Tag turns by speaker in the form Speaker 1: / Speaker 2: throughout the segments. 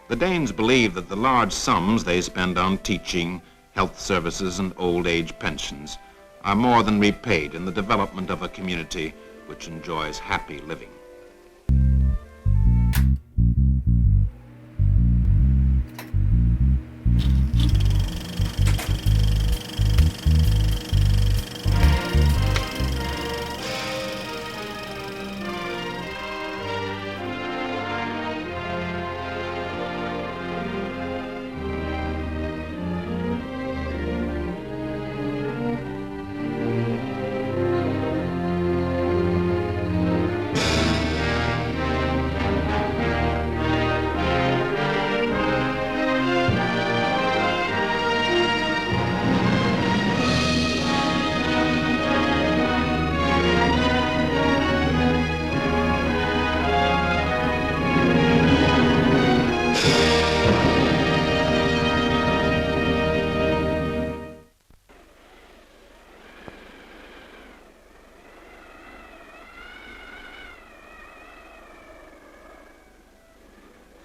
Speaker 1: The Danes believe that the large sums they spend on teaching, health services, and old age pensions are more than repaid in the development of a community which enjoys happy living.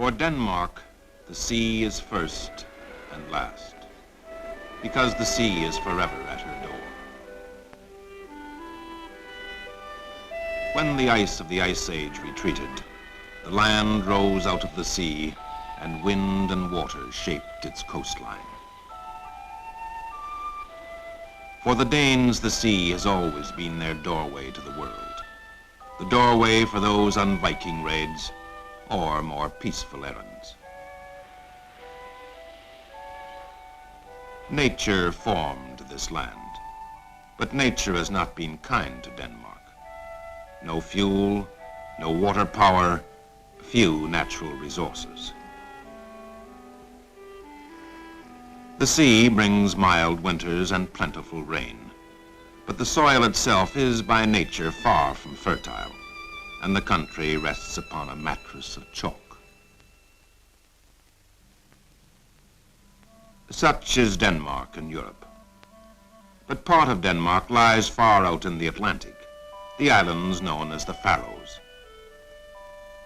Speaker 1: For Denmark, the sea is first and last, because the sea is forever at her door. When the ice of the Ice Age retreated, the land rose out of the sea, and wind and water shaped its coastline. For the Danes, the sea has always been their doorway to the world, the doorway for those on Viking raids or more peaceful errands. Nature formed this land, but nature has not been kind to Denmark. No fuel, no water power, few natural resources. The sea brings mild winters and plentiful rain, but the soil itself is by nature far from fertile, and the country rests upon a mattress of chalk. Such is Denmark in Europe. But part of Denmark lies far out in the Atlantic, the islands known as the Faroes.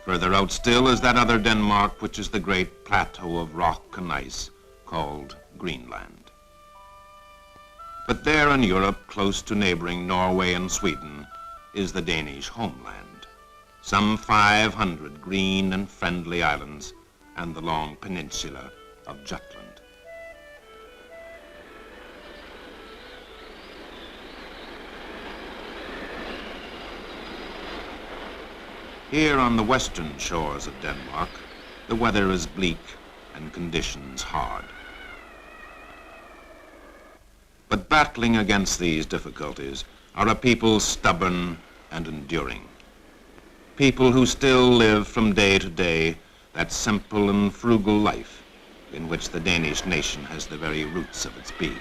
Speaker 1: Further out still is that other Denmark, which is the great plateau of rock and ice called Greenland. But there in Europe, close to neighboring Norway and Sweden, is the Danish homeland. Some 500 green and friendly islands and the long peninsula of Jutland. Here on the western shores of Denmark, the weather is bleak and conditions hard. But battling against these difficulties are a people stubborn and enduring. People who still live from day to day that simple and frugal life in which the Danish nation has the very roots of its being.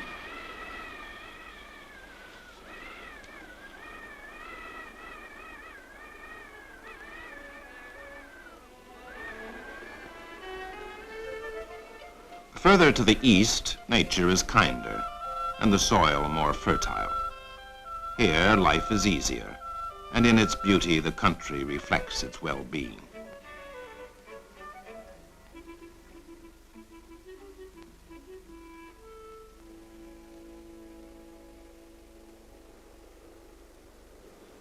Speaker 1: Further to the east, nature is kinder and the soil more fertile. Here, life is easier, and in its beauty, the country reflects its well-being.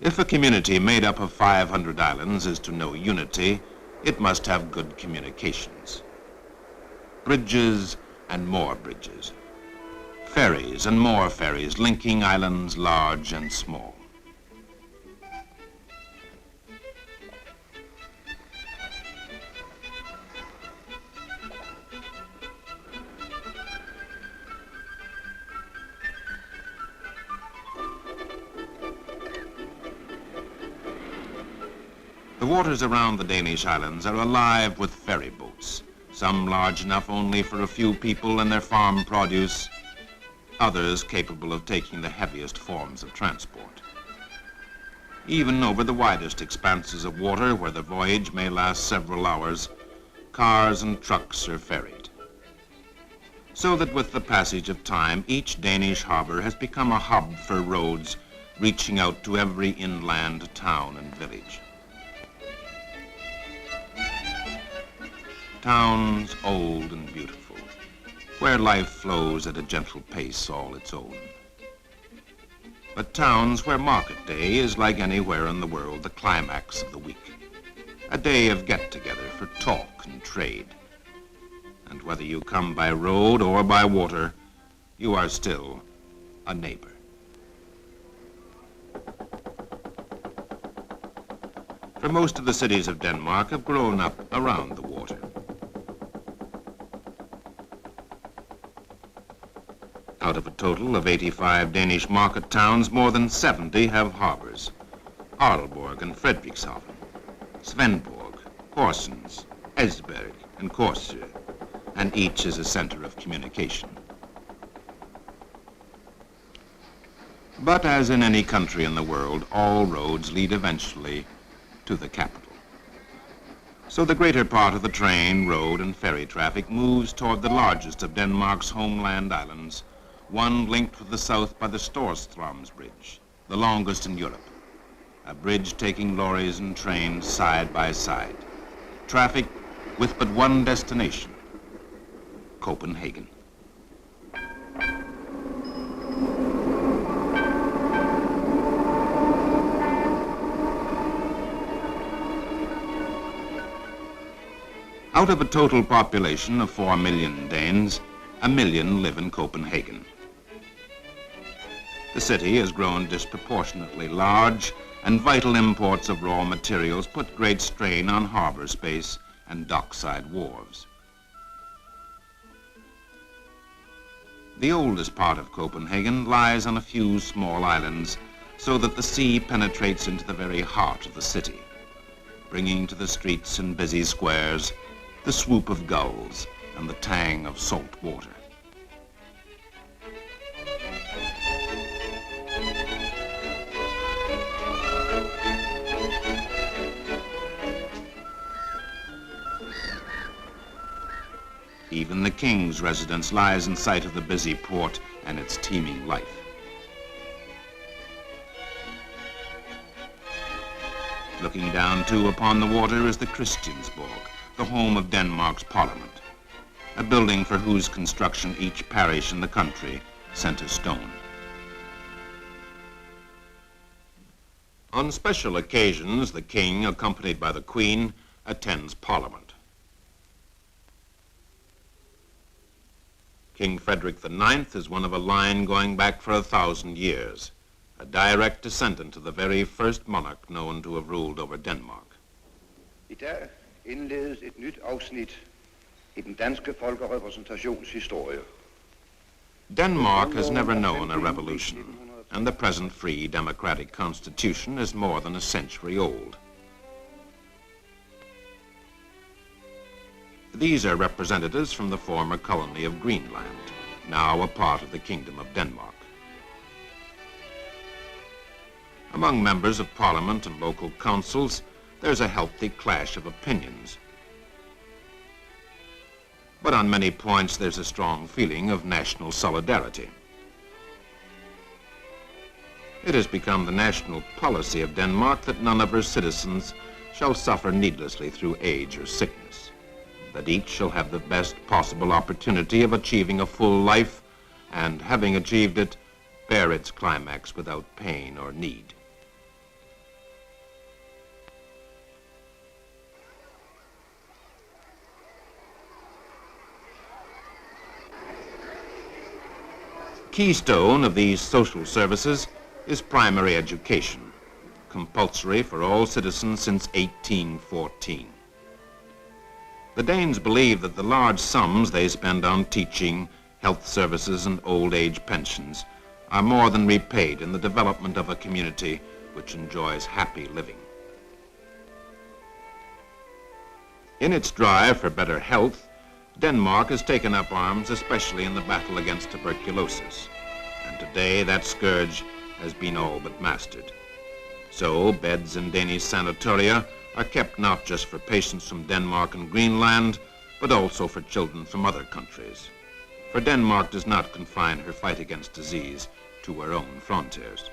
Speaker 1: If a community made up of 500 islands is to know unity, it must have good communications. Bridges and more bridges. Ferries and more ferries linking islands large and small. The waters around the Danish islands are alive with ferry boats, some large enough only for a few people and their farm produce, others capable of taking the heaviest forms of transport. Even over the widest expanses of water, where the voyage may last several hours, cars and trucks are ferried. So that with the passage of time, each Danish harbor has become a hub for roads reaching out to every inland town and village. Towns old and beautiful, where life flows at a gentle pace all its own. But towns where market day is like anywhere in the world the climax of the week, a day of get-together for talk and trade. And whether you come by road or by water, you are still a neighbor. For most of the cities of Denmark have grown up around the water. Out of a total of 85 Danish market towns, more than 70 have harbors. Aalborg and Frederikshavn, Svendborg, Horsens, Esbjerg, and Korsør, and each is a center of communication. But as in any country in the world, all roads lead eventually to the capital. So the greater part of the train, road, and ferry traffic moves toward the largest of Denmark's homeland islands, one linked with the south by the Storstrøms Bridge, the longest in Europe, a bridge taking lorries and trains side by side. Traffic with but one destination, Copenhagen. Out of a total population of 4 million Danes, 1 million live in Copenhagen. The city has grown disproportionately large, and vital imports of raw materials put great strain on harbor space and dockside wharves. The oldest part of Copenhagen lies on a few small islands, so that the sea penetrates into the very heart of the city, bringing to the streets and busy squares the swoop of gulls and the tang of salt water. Even the king's residence lies in sight of the busy port and its teeming life. Looking down too upon the water is the Christiansborg, the home of Denmark's parliament, a building for whose construction each parish in the country sent a stone. On special occasions, the king, accompanied by the queen, attends parliament. King Frederick IX is one of a line going back for 1,000 years, a direct descendant of the very first monarch known to have ruled over Denmark.
Speaker 2: I dag indledes et nyt afsnit i den danske folkerepræsentations historie.
Speaker 1: Denmark has never known a revolution, and the present free democratic constitution is more than a century old. These are representatives from the former colony of Greenland, now a part of the Kingdom of Denmark. Among members of parliament and local councils, there's a healthy clash of opinions. But on many points, there's a strong feeling of national solidarity. It has become the national policy of Denmark that none of her citizens shall suffer needlessly through age or sickness, that each shall have the best possible opportunity of achieving a full life, and having achieved it, bear its climax without pain or need. Keystone of these social services is primary education, compulsory for all citizens since 1814. The Danes believe that the large sums they spend on teaching, health services, and old age pensions are more than repaid in the development of a community which enjoys happy living. In its drive for better health, Denmark has taken up arms, especially in the battle against tuberculosis, and today that scourge has been all but mastered. So beds in Danish sanatoria are kept not just for patients from Denmark and Greenland, but also for children from other countries. For Denmark does not confine her fight against disease to her own frontiers.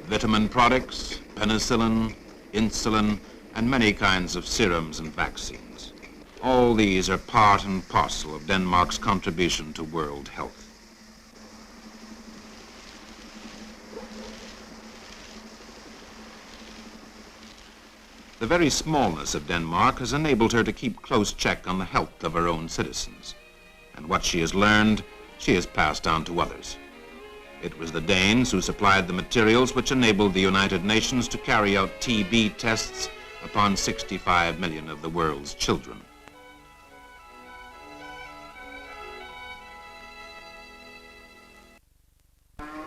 Speaker 1: vitamin products, penicillin, insulin, and many kinds of serums and vaccines. All these are part and parcel of Denmark's contribution to world health. The very smallness of Denmark has enabled her to keep close check on the health of her own citizens. And what she has learned, she has passed on to others. It was the Danes who supplied the materials which enabled the United Nations to carry out TB tests upon 65 million of the world's children.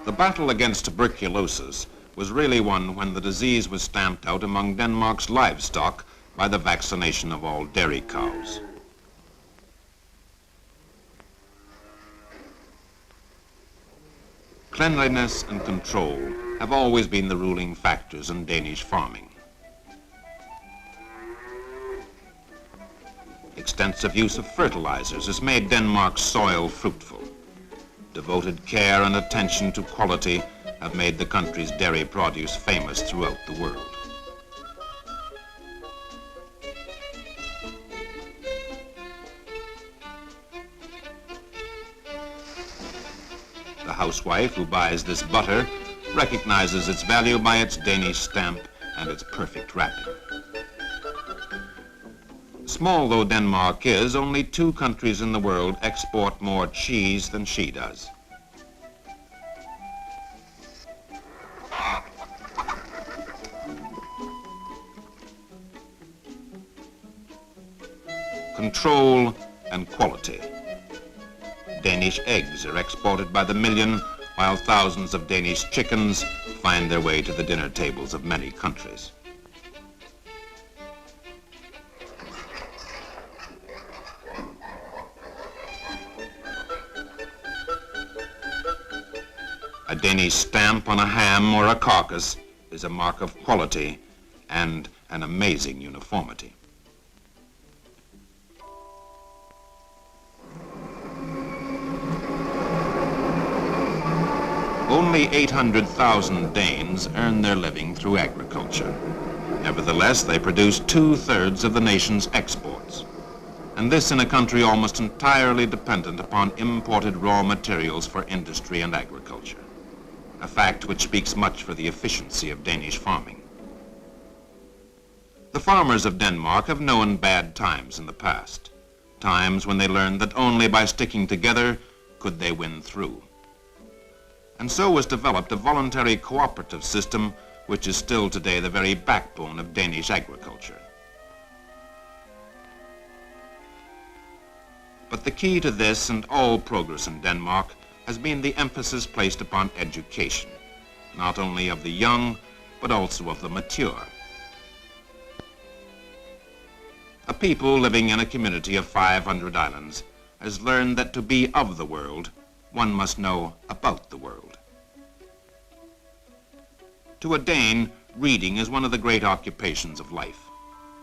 Speaker 1: The battle against tuberculosis was really won when the disease was stamped out among Denmark's livestock by the vaccination of all dairy cows. Cleanliness and control have always been the ruling factors in Danish farming. Extensive use of fertilizers has made Denmark's soil fruitful. Devoted care and attention to quality have made the country's dairy produce famous throughout the world. The housewife who buys this butter recognizes its value by its Danish stamp and its perfect wrapping. Small though Denmark is, only 2 countries in the world export more cheese than she does. Control and quality. Danish eggs are exported by the million, while thousands of Danish chickens find their way to the dinner tables of many countries. A Danish stamp on a ham or a carcass is a mark of quality and an amazing uniformity. Only 800,000 Danes earn their living through agriculture. Nevertheless, they produce 2/3 of the nation's exports. And this in a country almost entirely dependent upon imported raw materials for industry and agriculture. A fact which speaks much for the efficiency of Danish farming. The farmers of Denmark have known bad times in the past. Times when they learned that only by sticking together could they win through. And so was developed a voluntary cooperative system which is still today the very backbone of Danish agriculture. But the key to this and all progress in Denmark has been the emphasis placed upon education, not only of the young, but also of the mature. A people living in a community of 500 islands has learned that to be of the world, one must know about the world. To a Dane, reading is one of the great occupations of life,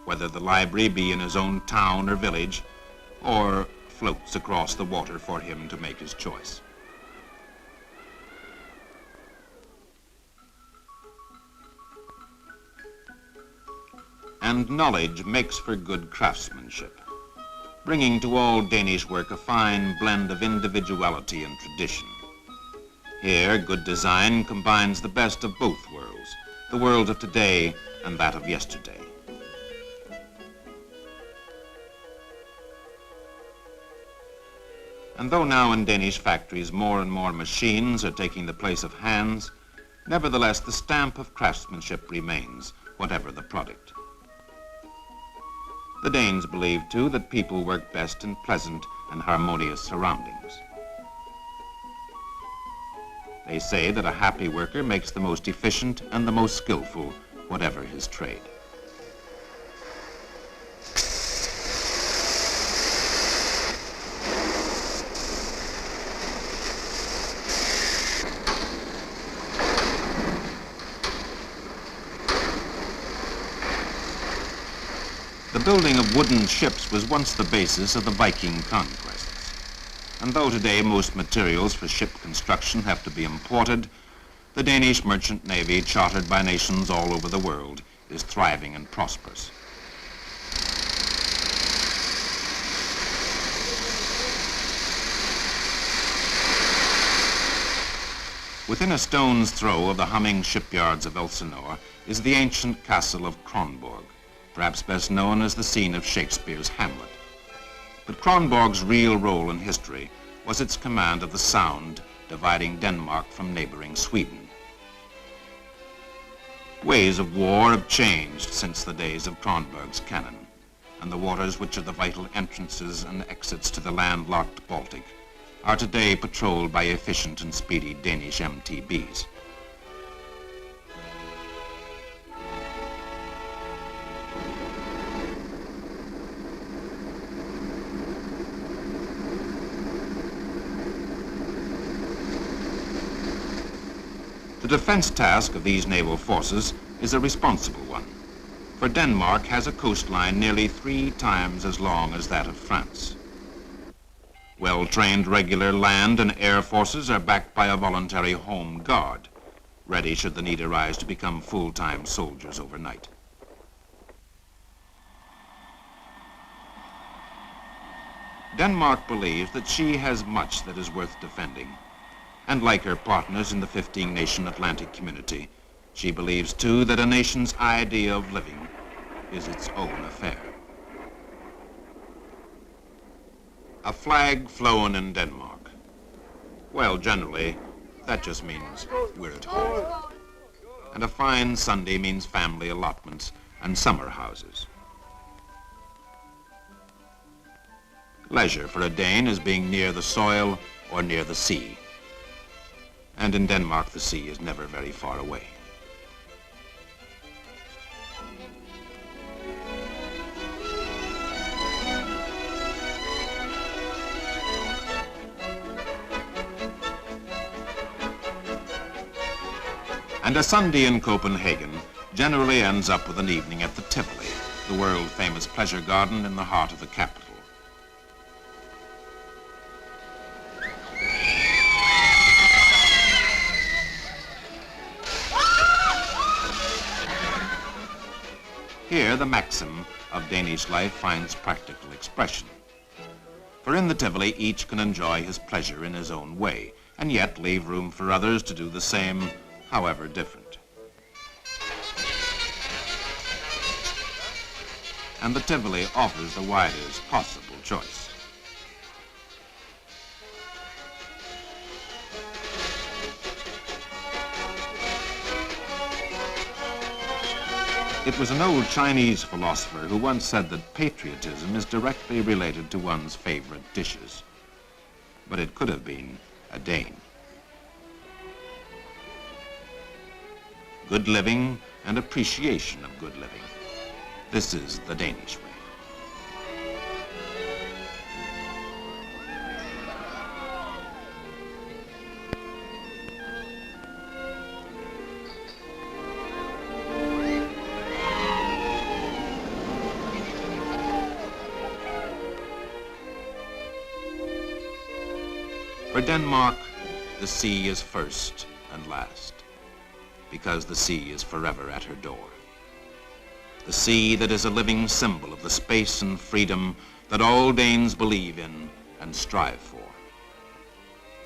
Speaker 1: whether the library be in his own town or village, or floats across the water for him to make his choice. And knowledge makes for good craftsmanship, bringing to all Danish work a fine blend of individuality and tradition. Here, good design combines the best of both worlds, the world of today and that of yesterday. And though now in Danish factories more and more machines are taking the place of hands, nevertheless the stamp of craftsmanship remains, whatever the product. The Danes believe, too, that people work best in pleasant and harmonious surroundings. They say that a happy worker makes the most efficient and the most skillful, whatever his trade. The building of wooden ships was once the basis of the Viking conquests. And though today most materials for ship construction have to be imported, The Danish merchant navy, chartered by nations all over the world, is thriving and prosperous. Within a stone's throw of the humming shipyards of Elsinore is the ancient castle of Kronborg, perhaps best known as the scene of Shakespeare's Hamlet. But Kronborg's real role in history was its command of the Sound, dividing Denmark from neighboring Sweden. Ways of war have changed since the days of Kronborg's cannon, and the waters which are the vital entrances and exits to the landlocked Baltic are today patrolled by efficient and speedy Danish MTBs. The defense task of these naval forces is a responsible one, for Denmark has a coastline nearly 3 times as long as that of France. Well-trained regular land and air forces are backed by a voluntary home guard, ready should the need arise to become full-time soldiers overnight. Denmark believes that she has much that is worth defending, and like her partners in the 15-nation Atlantic community, she believes too that a nation's idea of living is its own affair. A flag flown in Denmark. Well, generally, that just means we're at home. And a fine Sunday means family allotments and summer houses. Leisure for a Dane is being near the soil or near the sea. And in Denmark, the sea is never very far away. And a Sunday in Copenhagen generally ends up with an evening at the Tivoli, the world-famous pleasure garden in the heart of the capital. Here, the maxim of Danish life finds practical expression. For in the Tivoli, each can enjoy his pleasure in his own way, and yet leave room for others to do the same, however different. And the Tivoli offers the widest possible choice. It was an old Chinese philosopher who once said that patriotism is directly related to one's favorite dishes. But it could have been a Dane. Good living and appreciation of good living. This is the Danish way. For Denmark, the sea is first and last, because the sea is forever at her door. The sea that is a living symbol of the space and freedom that all Danes believe in and strive for.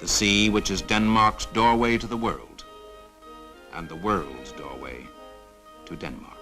Speaker 1: The sea which is Denmark's doorway to the world, and the world's doorway to Denmark.